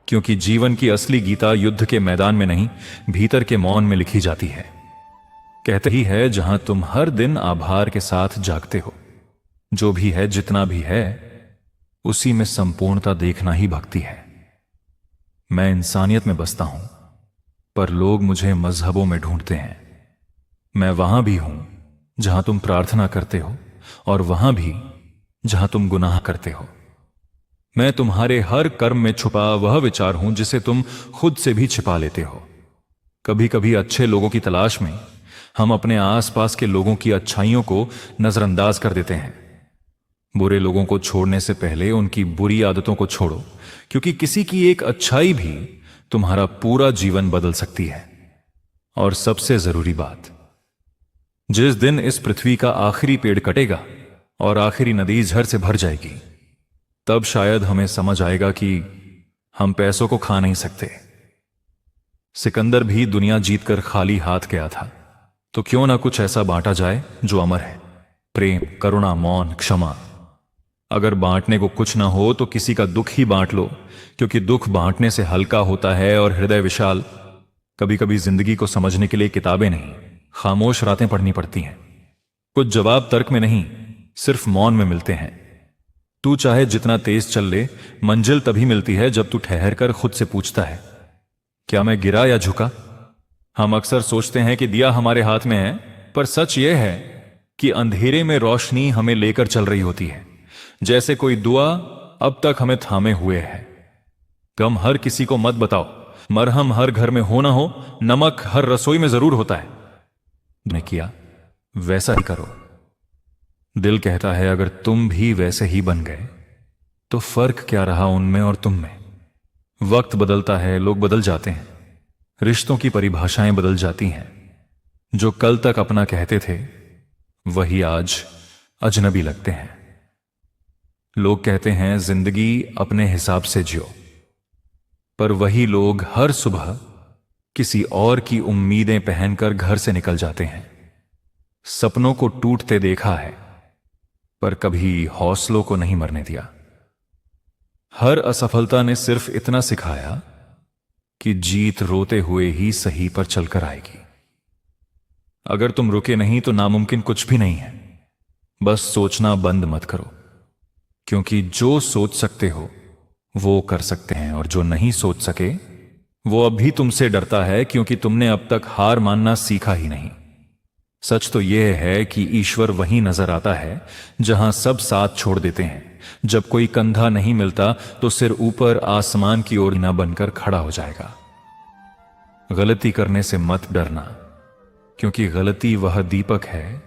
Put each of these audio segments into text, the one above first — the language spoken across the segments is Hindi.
क्योंकि जीवन की असली गीता युद्ध के मैदान में नहीं, भीतर के मौन में लिखी जाती है। कहते ही है, जहां तुम हर दिन आभार के साथ जागते हो, जो भी है जितना भी है उसी में संपूर्णता देखना ही भक्ति है। मैं इंसानियत में बसता हूं, पर लोग मुझे मजहबों में ढूंढते हैं। मैं वहां भी हूं जहां तुम प्रार्थना करते हो, और वहां भी जहां तुम गुनाह करते हो। मैं तुम्हारे हर कर्म में छुपा वह विचार हूं जिसे तुम खुद से भी छिपा लेते हो। कभी कभी अच्छे लोगों की तलाश में हम अपने आसपास के लोगों की अच्छाइयों को नजरअंदाज कर देते हैं। बुरे लोगों को छोड़ने से पहले उनकी बुरी आदतों को छोड़ो, क्योंकि किसी की एक अच्छाई भी तुम्हारा पूरा जीवन बदल सकती है। और सबसे जरूरी बात, जिस दिन इस पृथ्वी का आखिरी पेड़ कटेगा और आखिरी नदी झर से भर जाएगी, तब शायद हमें समझ आएगा कि हम पैसों को खा नहीं सकते। सिकंदर भी दुनिया जीतकर खाली हाथ गया था, तो क्यों ना कुछ ऐसा बांटा जाए जो अमर है। प्रेम, करुणा, मौन, क्षमा। अगर बांटने को कुछ ना हो तो किसी का दुख ही बांट लो, क्योंकि दुख बांटने से हल्का होता है और हृदय विशाल। कभी कभी जिंदगी को समझने के लिए किताबें नहीं, खामोश रातें पढ़नी पड़ती हैं। कुछ जवाब तर्क में नहीं, सिर्फ मौन में मिलते हैं। तू चाहे जितना तेज चल ले, मंजिल तभी मिलती है जब तू ठहर कर खुद से पूछता है, क्या मैं गिरा या झुका? हम अक्सर सोचते हैं कि दिया हमारे हाथ में है, पर सच यह है कि अंधेरे में रोशनी हमें लेकर चल रही होती है, जैसे कोई दुआ अब तक हमें थामे हुए है। गम हर किसी को मत बताओ, मरहम हर घर में हो ना हो, नमक हर रसोई में जरूर होता है। तुमने किया वैसा ही करो। दिल कहता है, अगर तुम भी वैसे ही बन गए तो फर्क क्या रहा उनमें और तुम में। वक्त बदलता है, लोग बदल जाते हैं, रिश्तों की परिभाषाएं बदल जाती हैं। जो कल तक अपना कहते थे वही आज अजनबी लगते हैं। लोग कहते हैं जिंदगी अपने हिसाब से जियो, पर वही लोग हर सुबह किसी और की उम्मीदें पहनकर घर से निकल जाते हैं। सपनों को टूटते देखा है, पर कभी हौसलों को नहीं मरने दिया। हर असफलता ने सिर्फ इतना सिखाया कि जीत रोते हुए ही सही पर चलकर आएगी। अगर तुम रुके नहीं तो नामुमकिन कुछ भी नहीं है। बस सोचना बंद मत करो, क्योंकि जो सोच सकते हो वो कर सकते हैं, और जो नहीं सोच सके वो अब भी तुमसे डरता है, क्योंकि तुमने अब तक हार मानना सीखा ही नहीं। सच तो यह है कि ईश्वर वहीं नजर आता है जहां सब साथ छोड़ देते हैं। जब कोई कंधा नहीं मिलता तो सिर ऊपर आसमान की ओर न बनकर खड़ा हो जाएगा। गलती करने से मत डरना, क्योंकि गलती वह दीपक है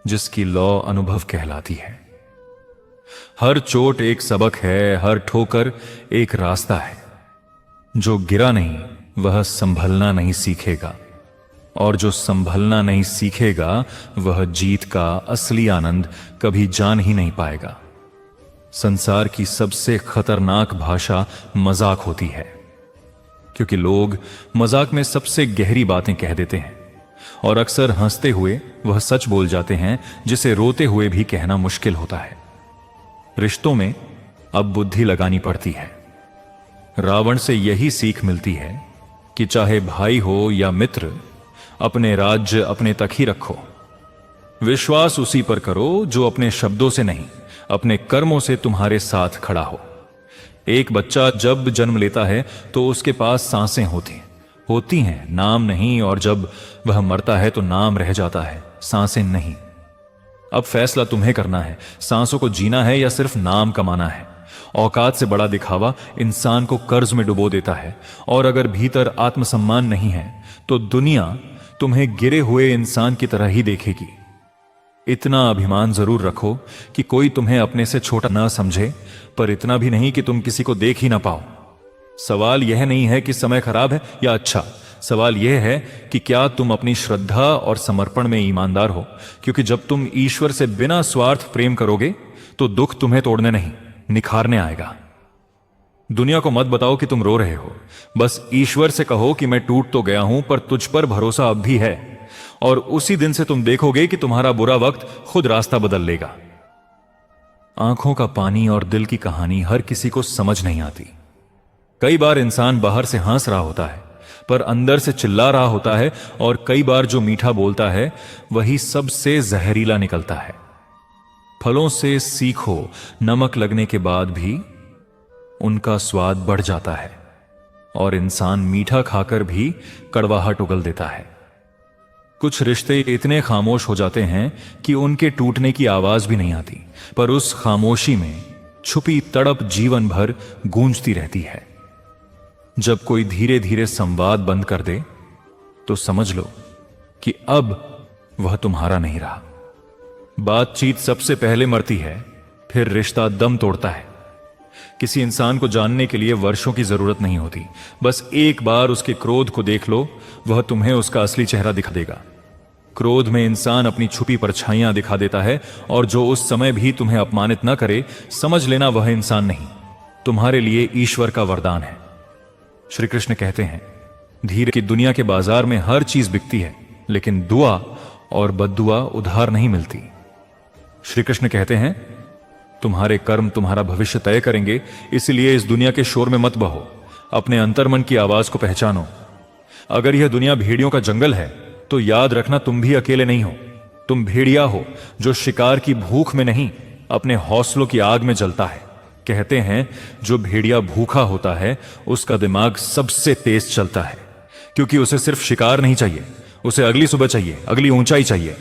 जिसकी लौ अनुभव कहलाती है। हर चोट एक सबक है, हर ठोकर एक रास्ता है। जो गिरा नहीं वह संभलना नहीं सीखेगा, और जो संभलना नहीं सीखेगा वह जीत का असली आनंद कभी जान ही नहीं पाएगा। संसार की सबसे खतरनाक भाषा मजाक होती है, क्योंकि लोग मजाक में सबसे गहरी बातें कह देते हैं, और अक्सर हंसते हुए वह सच बोल जाते हैं जिसे रोते हुए भी कहना मुश्किल होता है। रिश्तों में अब बुद्धि लगानी पड़ती है। रावण से यही सीख मिलती है कि चाहे भाई हो या मित्र, अपने राज्य अपने तक ही रखो। विश्वास उसी पर करो जो अपने शब्दों से नहीं, अपने कर्मों से तुम्हारे साथ खड़ा हो। एक बच्चा जब जन्म लेता है तो उसके पास सांसें होती हैं, नाम नहीं, और जब वह मरता है तो नाम रह जाता है, सांसें नहीं। अब फैसला तुम्हें करना है, सांसों को जीना है या सिर्फ नाम कमाना है। औकात से बड़ा दिखावा इंसान को कर्ज में डुबो देता है, और अगर भीतर आत्मसम्मान नहीं है तो दुनिया तुम्हें गिरे हुए इंसान की तरह ही देखेगी। इतना अभिमान जरूर रखो कि कोई तुम्हें अपने से छोटा ना समझे, पर इतना भी नहीं कि तुम किसी को देख ही ना पाओ। सवाल यह नहीं है कि समय खराब है या अच्छा, सवाल यह है कि क्या तुम अपनी श्रद्धा और समर्पण में ईमानदार हो। क्योंकि जब तुम ईश्वर से बिना स्वार्थ प्रेम करोगे तो दुख तुम्हें तोड़ने नहीं, निखारने आएगा। दुनिया को मत बताओ कि तुम रो रहे हो, बस ईश्वर से कहो कि मैं टूट तो गया हूं, पर तुझ पर भरोसा अब भी है। और उसी दिन से तुम देखोगे कि तुम्हारा बुरा वक्त खुद रास्ता बदल लेगा। आंखों का पानी और दिल की कहानी हर किसी को समझ नहीं आती, कई बार इंसान बाहर से हंस रहा होता है पर अंदर से चिल्ला रहा होता है, और कई बार जो मीठा बोलता है वही सबसे जहरीला निकलता है। फलों से सीखो, नमक लगने के बाद भी उनका स्वाद बढ़ जाता है, और इंसान मीठा खाकर भी कड़वाहट उगल देता है। कुछ रिश्ते इतने खामोश हो जाते हैं कि उनके टूटने की आवाज भी नहीं आती, पर उस खामोशी में छुपी तड़प जीवन भर गूंजती रहती है। जब कोई धीरे धीरे संवाद बंद कर दे तो समझ लो कि अब वह तुम्हारा नहीं रहा। बातचीत सबसे पहले मरती है, फिर रिश्ता दम तोड़ता है। किसी इंसान को जानने के लिए वर्षों की जरूरत नहीं होती, बस एक बार उसके क्रोध को देख लो, वह तुम्हें उसका असली चेहरा दिखा देगा। क्रोध में इंसान अपनी छुपी परछाइयां दिखा देता है, और जो उस समय भी तुम्हें अपमानित न करे, समझ लेना वह इंसान नहीं, तुम्हारे लिए ईश्वर का वरदान है। श्री कृष्ण कहते हैं, धीरे की दुनिया के बाजार में हर चीज बिकती है, लेकिन दुआ और बद्दुआ उधार नहीं मिलती। श्री कृष्ण कहते हैं, तुम्हारे कर्म तुम्हारा भविष्य तय करेंगे, इसलिए इस दुनिया के शोर में मत बहो, अपने अंतर्मन की आवाज को पहचानो। अगर यह दुनिया भेड़ियों का जंगल है तो याद रखना तुम भी अकेले नहीं हो। तुम भेड़िया हो जो शिकार की भूख में नहीं, अपने हौसलों की आग में जलता है। कहते हैं, जो भेड़िया भूखा होता है उसका दिमाग सबसे तेज चलता है, क्योंकि उसे सिर्फ शिकार नहीं चाहिए, उसे अगली सुबह चाहिए, अगली ऊंचाई चाहिए।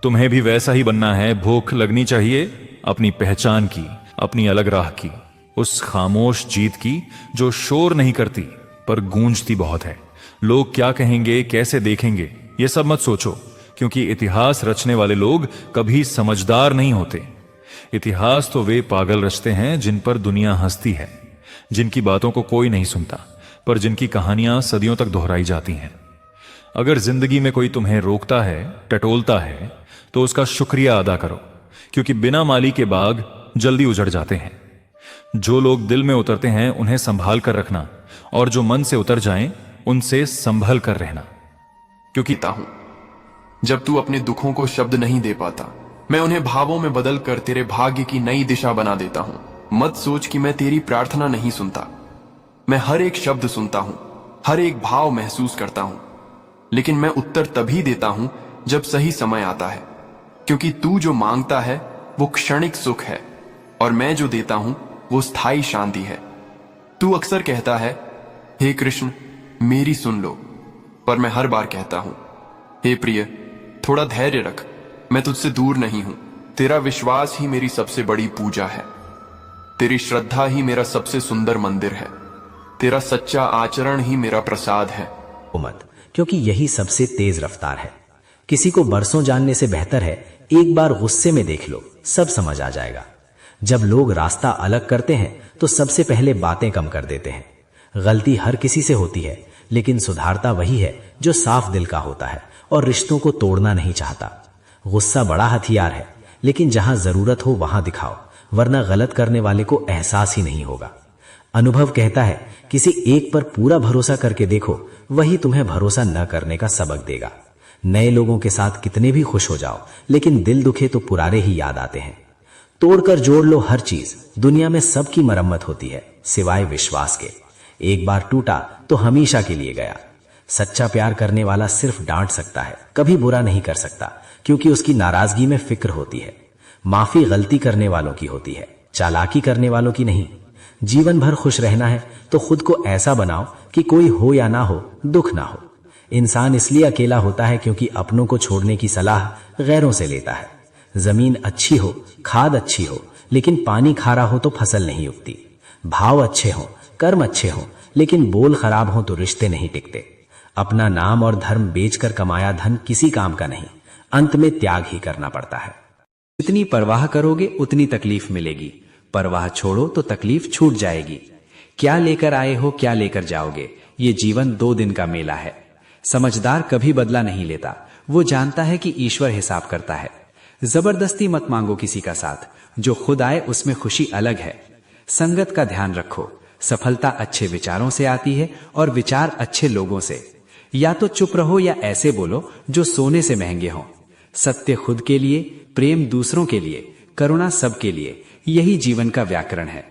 तुम्हें भी वैसा ही बनना है। भूख लगनी चाहिए अपनी पहचान की, अपनी अलग राह की, उस खामोश जीत की जो शोर नहीं करती पर गूंजती बहुत है। लोग क्या कहेंगे, कैसे देखेंगे, यह सब मत सोचो, क्योंकि इतिहास रचने वाले लोग कभी समझदार नहीं होते। इतिहास तो वे पागल रचते हैं जिन पर दुनिया हंसती है, जिनकी बातों को कोई नहीं सुनता, पर जिनकी कहानियां सदियों तक दोहराई जाती हैं। अगर जिंदगी में कोई तुम्हें रोकता है, टटोलता है, तो उसका शुक्रिया अदा करो, क्योंकि बिना माली के बाग जल्दी उजड़ जाते हैं। जो लोग दिल में उतरते हैं उन्हें संभाल कर रखना, और जो मन से उतर जाएं उनसे संभल कर रहना। क्योंकि जब तू अपने दुखों को शब्द नहीं दे पाता, मैं उन्हें भावों में बदल कर तेरे भाग्य की नई दिशा बना देता हूं। मत सोच कि मैं तेरी प्रार्थना नहीं सुनता। मैं हर एक शब्द सुनता हूं, हर एक भाव महसूस करता हूं, लेकिन मैं उत्तर तभी देता हूं जब सही समय आता है। क्योंकि तू जो मांगता है वो क्षणिक सुख है, और मैं जो देता हूं वो स्थायी शांति है। तू अक्सर कहता है, हे कृष्ण मेरी सुन लो, पर मैं हर बार कहता हूं, हे प्रिय थोड़ा धैर्य रख, मैं तुझसे दूर नहीं हूं। तेरा विश्वास ही मेरी सबसे बड़ी पूजा है, तेरी श्रद्धा ही मेरा सबसे सुंदर मंदिर है, तेरा सच्चा आचरण ही मेरा प्रसाद है। मत, क्योंकि यही सबसे तेज रफ्तार है। किसी को बरसों जानने से बेहतर है एक बार गुस्से में देख लो, सब समझ आ जाएगा। जब लोग रास्ता अलग करते हैं तो सबसे पहले बातें कम कर देते हैं। गलती हर किसी से होती है, लेकिन सुधारता वही है जो साफ दिल का होता है और रिश्तों को तोड़ना नहीं चाहता। गुस्सा बड़ा हथियार है, लेकिन जहां जरूरत हो वहां दिखाओ, वरना गलत करने वाले को एहसास ही नहीं होगा। अनुभव कहता है, किसी एक पर पूरा भरोसा करके देखो, वही तुम्हें भरोसा न करने का सबक देगा। नए लोगों के साथ कितने भी खुश हो जाओ, लेकिन दिल दुखे तो पुराने ही याद आते हैं। तोड़कर जोड़ लो हर चीज, दुनिया में सबकी मरम्मत होती है सिवाय विश्वास के। एक बार टूटा तो हमेशा के लिए गया। सच्चा प्यार करने वाला सिर्फ डांट सकता है, कभी बुरा नहीं कर सकता, क्योंकि उसकी नाराजगी में फिक्र होती है। माफी गलती करने वालों की होती है, चालाकी करने वालों की नहीं। जीवन भर खुश रहना है तो खुद को ऐसा बनाओ कि कोई हो या ना हो, दुख ना हो। इंसान इसलिए अकेला होता है क्योंकि अपनों को छोड़ने की सलाह गैरों से लेता है। जमीन अच्छी हो, खाद अच्छी हो, लेकिन पानी खारा हो तो फसल नहीं उगती। भाव अच्छे हो, कर्म अच्छे हो, लेकिन बोल खराब हो तो रिश्ते नहीं टिकते। अपना नाम और धर्म बेचकर कमाया धन किसी काम का नहीं, अंत में त्याग ही करना पड़ता है। जितनी परवाह करोगे उतनी तकलीफ मिलेगी, परवाह छोड़ो तो तकलीफ छूट जाएगी। क्या लेकर आए हो, क्या लेकर जाओगे, ये जीवन 2 दिन का मेला है। समझदार कभी बदला नहीं लेता, वो जानता है कि ईश्वर हिसाब करता है। जबरदस्ती मत मांगो किसी का साथ, जो खुद आए उसमें खुशी अलग है। संगत का ध्यान रखो, सफलता अच्छे विचारों से आती है और विचार अच्छे लोगों से। या तो चुप रहो या ऐसे बोलो जो सोने से महंगे हों। सत्य खुद के लिए, प्रेम दूसरों के लिए, करुणा सबके लिए, यही जीवन का व्याकरण है।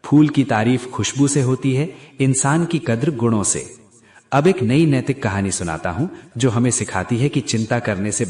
फूल की तारीफ खुशबू से होती है, इंसान की कद्र गुणों से। अब एक नई नैतिक कहानी सुनाता हूं जो हमें सिखाती है कि चिंता करने से